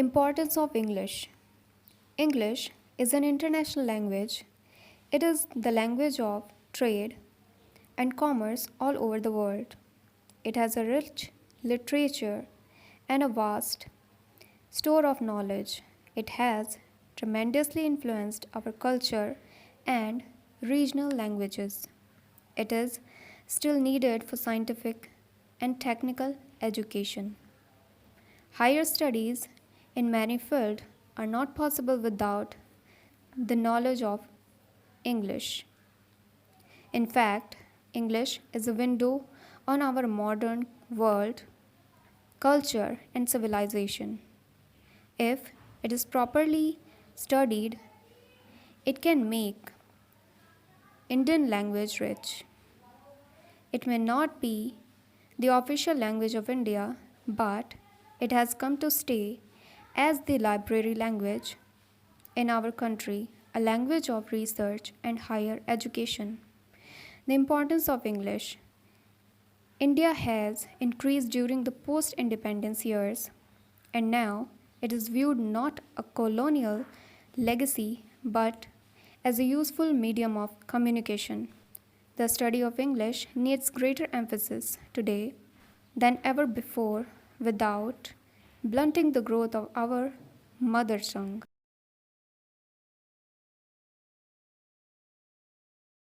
Importance of English. English is an international language. It is the language of trade and commerce all over the world. It has a rich literature and a vast store of knowledge. It has tremendously influenced our culture and regional languages. It is still needed for scientific and technical education. Higher studies in many fields are not possible without the knowledge of English. In fact, English is a window on our modern world, culture, and civilization. If it is properly studied, it can make Indian language rich. It may not be the official language of India, but it has come to stay as the library language in our country, a language of research and higher education. The importance of English. India has increased during the post independence years, and now it is viewed not a colonial legacy but as a useful medium of communication. The study of English needs greater emphasis today than ever before without blunting the growth of our mother tongue.